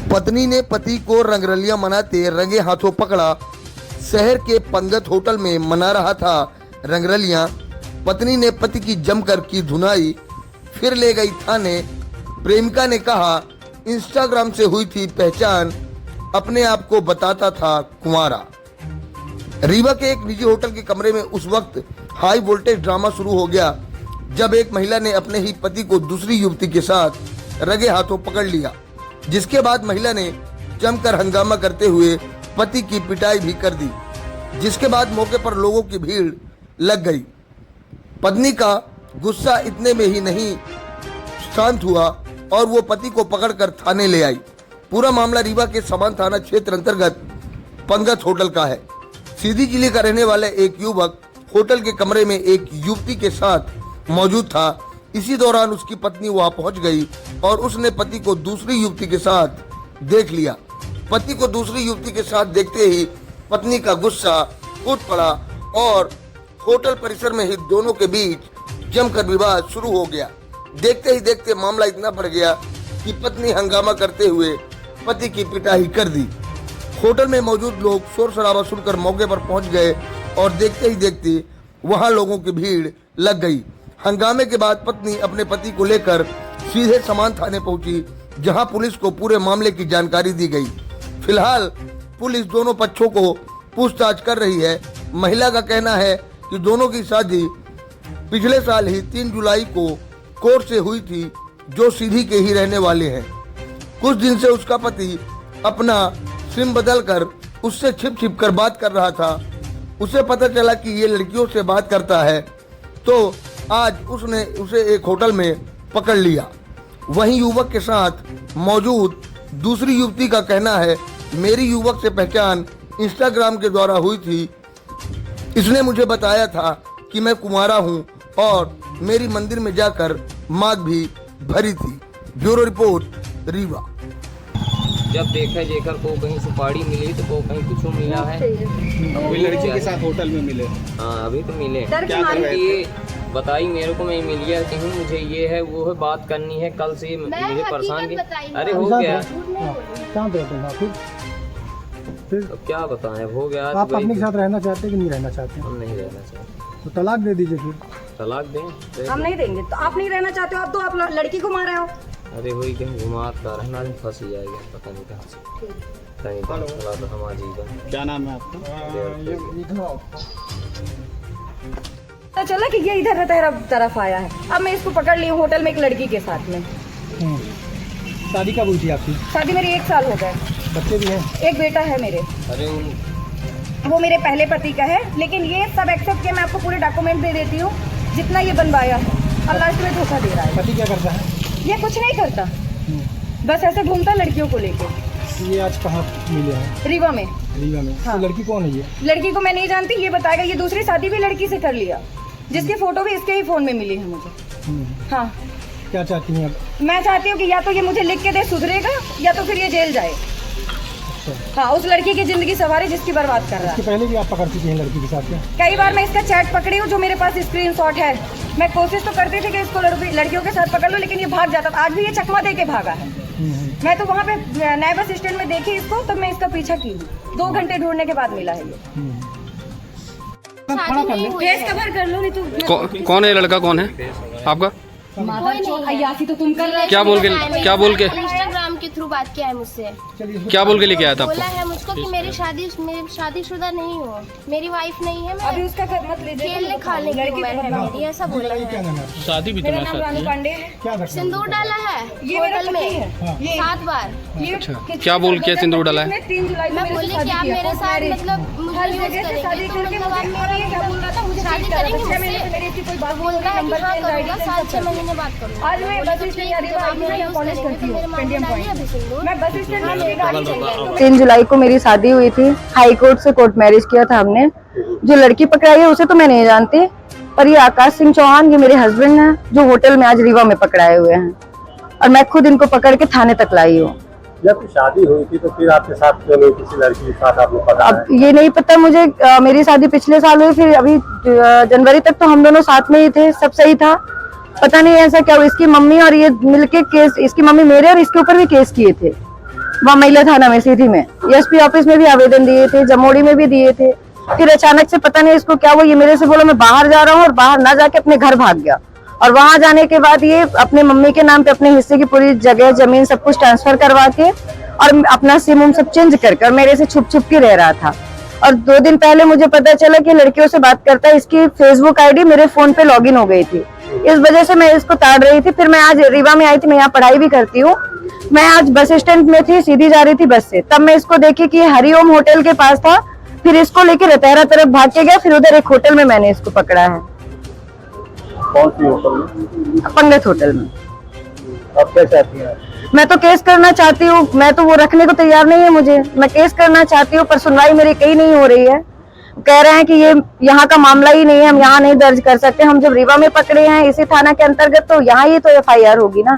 पत्नी ने पति को रंगरलियां मनाते रंगे हाथों पकड़ा। शहर के पंगत होटल में मना रहा था रंगरलियां। पत्नी ने पति की जमकर की धुनाई, फिर ले गई थाने। प्रेमिका ने कहा इंस्टाग्राम से हुई थी पहचान, अपने आप को बताता था कुंवारा। रीवा के एक निजी होटल के कमरे में उस वक्त हाई वोल्टेज ड्रामा शुरू हो गया जब एक महिला ने अपने ही पति को दूसरी युवती के साथ रंगे हाथों पकड़ लिया, जिसके बाद महिला ने जमकर हंगामा करते हुए पति की पिटाई भी कर दी, जिसके बाद मौके पर लोगों की भीड़ लग गई। पत्नी का गुस्सा इतने में ही नहीं शांत हुआ और वो पति को पकड़कर थाने ले आई। पूरा मामला रीवा के समान थाना क्षेत्र अंतर्गत पंगत होटल का है। सीधी जिले का रहने वाला एक युवक होटल के कमरे में एक युवती के साथ मौजूद था। इसी दौरान उसकी पत्नी वहां पहुंच गई और उसने पति को दूसरी युवती के साथ देख लिया। पति को दूसरी युवती के साथ देखते ही पत्नी का गुस्सा फूट पड़ा और होटल परिसर में ही दोनों के बीच जमकर विवाद शुरू हो गया। देखते ही देखते मामला इतना बढ़ गया कि पत्नी हंगामा करते हुए पति की पिटाई कर दी। होटल में मौजूद लोग शोर शराबा सुनकर मौके पर पहुंच गए और देखते ही देखते वहां लोगों की भीड़ लग गई। हंगामे के बाद पत्नी अपने पति को लेकर सीधे समान थाने पहुंची, जहां पुलिस को पूरे मामले की जानकारी दी गई। फिलहाल पुलिस दोनों पक्षों को पूछताछ कर रही है। महिला का कहना है कि दोनों की शादी पिछले साल ही 3 जुलाई को कोर्ट से हुई थी, जो सीधी के ही रहने वाले हैं। कुछ दिन से उसका पति अपना सिम बदलकर उससे छिप कर बात कर रहा था। उसे पता चला कि ये लड़कियों से बात करता है, तो आज उसने उसे एक होटल में पकड़ लिया। वहीं युवक के साथ मौजूद दूसरी युवती का कहना है, मेरी युवक से पहचान इंस्टाग्राम के द्वारा हुई थी। इसने मुझे बताया था कि मैं कुंवारा हूँ और मेरी मंदिर में जाकर मांग भी भरी थी। Bureau report, Rewa. जब देखा को कहीं सुपारी मिली तो को कहीं कुछ मिला है। कोई लड़की के साथ होटल में मिले? हाँ, अभी तो मिले। क्या कर रहे थे? बताई मेरे को, मैं मिल गया कहीं, मुझे ये है वो है, बात करनी है, कल से मुझे परेशान की। अरे हो गया, तो क्या बताएं, हो गया। आप अपने साथ रहना चाहते कि नहीं रहना चाहते? हम नहीं रहना चाहते। तो तलाक दे दीजिए फिर। तलाक दें? हम नहीं देंगे। तो आप नहीं रहना चाहते हो, आप तो आप लड़की को मार रहे हो। अरे वही कहीं घुमात का रहना भी फंस जाएगा, पता नहीं कहाँ से कहीं चला तो हमारी का। क्या नाम है आपका? तो चला कि ये इधर तरफ आया है। अब मैं इसको पकड़ ली हूँ होटल में एक लड़की के साथ में। शादी कब हुई थी आपकी? शादी मेरी 1 साल हो गए। बच्चे भी हैं? एक बेटा है मेरे। अरे वो मेरे पहले पति का है, लेकिन ये सब एक्सेप्ट किया। मैं आपको पूरे डॉक्यूमेंट दे देती हूँ जितना ये बनवाया है, और लास्ट में धोखा दे रहा है। पति क्या करता है? ये कुछ नहीं करता, बस ऐसे घूमता लड़कियों को लेके। ये आज कहाँ मिले हैं? रीवा में। रीवा में? हाँ। तो लड़की कौन है ये? लड़की को मैं नहीं जानती, ये बताएगा। ये दूसरी शादी भी लड़की से कर लिया, जिसकी फोटो भी इसके ही फोन में मिली है मुझे। हाँ, क्या चाहती हैं आप? मैं चाहती हूँ कि या तो ये मुझे लिख के दे सुधरेगा, या तो फिर ये जेल जाए। अच्छा। हाँ, उस लड़की की जिंदगी सवारे जिसकी बर्बाद कर रहा है। इसके पहले भी आप पकड़ चुकी हैं लड़की के साथ क्या? कई बार मैं इसका चैट पकड़ी हूँ, जो मेरे पास स्क्रीनशॉट है। मैं कोशिश तो करती थी कि इसको लड़कियों के साथ पकड़ लो, लेकिन ये भाग जाता था। आज भी ये चकमा दे के भागा है। मैं तो वहाँ पे नए बस स्टैंड में देखी इसको, तब मैं इसका पीछा की हूँ। 2 घंटे ढूंढने के बाद मिला है ये। केस कवर कर लो, नहीं तो कौन है लड़का? कौन है आपका? अय्यासी तो तुम कर रहे हो। क्या बोल के इंस्टाग्राम के थ्रू बात किया है मुझसे। क्या बोल के लेके आया था बोला आपको? है मुझको कि मेरी शादीशुदा नहीं हो, मेरी वाइफ नहीं है, अभी मैं उसका मत लीजिए। खेलने खाने की उम्र है मेरी, ऐसा बोला है। शादी भी मेरा नाम रानू पांडे है। क्या करते हैं? सिंदूर डाला है ये मेरा होटल पति में है। ये 7 बार। ये अच्छा, क्या बोल के सिंदूर डाला है? 3 जुलाई मैं बोली कि आप मेरे साथ मतलब मुझे यूज करेंगे, तो मतलब आप मेरी शादी करेंगे मुझसे। बोलता है कि हाँ करूँगा, 7-6 महीने बात करूँगा। आज मैं बस स्टैंड कॉलेज करती हूँ, पेंडियम पॉइंट। मैं बस स्टैंड में मेरी गाड़ी चाहिए। 3 जुलाई को मेरी शादी हुई थी। हाई कोर्ट से कोर्ट मैरिज किया था हमने। जो लड़की पकड़ाई है उसे तो मैं नहीं जानती, पर ये आकाश सिंह चौहान, ये मेरे हस्बैंड हैं, जो होटल में आज रीवा में पकड़ाए हुए हैं, और मैं खुद इनको पकड़ के थाने तक लाई हूँ। जब शादी हुई थी तो फिर आपके साथ क्यों नहीं, किसी लड़की के साथ आप लोग पता अब ये नहीं पता मुझे। मेरी शादी पिछले साल हुई, फिर अभी जनवरी तक तो हम दोनों साथ में ही थे, सब सही था। पता नहीं ऐसा क्या हुआ, इसकी मम्मी और ये मिलके केस, इसकी मम्मी मेरे और इसके ऊपर भी केस किए थे। वहाँ महिला थाना में सीधी में, एसपी ऑफिस में भी आवेदन दिए थे, जमोड़ी में भी दिए थे। फिर अचानक से पता नहीं इसको क्या हुआ, ये मेरे से बोला मैं बाहर जा रहा हूँ, और बाहर ना जाके अपने घर भाग गया। और वहां जाने के बाद ये अपने मम्मी के नाम पे अपने हिस्से की पूरी जगह जमीन सब कुछ ट्रांसफर करवा के और अपना सिम उम सब चेंज कर मेरे से छुप छुप के रह रहा था। और 2 दिन पहले मुझे पता चला कि लड़कियों से बात करता है, इसकी फेसबुक आईडी मेरे फोन पे लॉगिन हो गई थी। इस वजह से मैं इसको ताड़ रही थी। फिर मैं आज रीवा में आई थी, मैं यहाँ पढ़ाई भी करती हूँ। मैं आज बस स्टैंड में थी, सीधी जा रही थी बस से, तब मैं इसको देखी कि हरिओम होटल के पास था। फिर इसको लेके रतहरा तरफ भाग के गया। फिर उधर एक होटल में मैंने इसको पकड़ा है। कौन सी होटल में? पंगत होटल में। आप क्या चाहती हैं? मैं तो केस करना चाहती हूँ, मैं तो वो रखने को तैयार नहीं है मुझे। मैं केस करना चाहती हूँ, पर सुनवाई मेरी कहीं नहीं हो रही है। कह रहे हैं कि ये यहाँ का मामला ही नहीं है, हम यहाँ नहीं दर्ज कर सकते। हम जब रीवा में पकड़े हैं इसी थाना के अंतर्गत, तो यहाँ ही तो FIR होगी ना।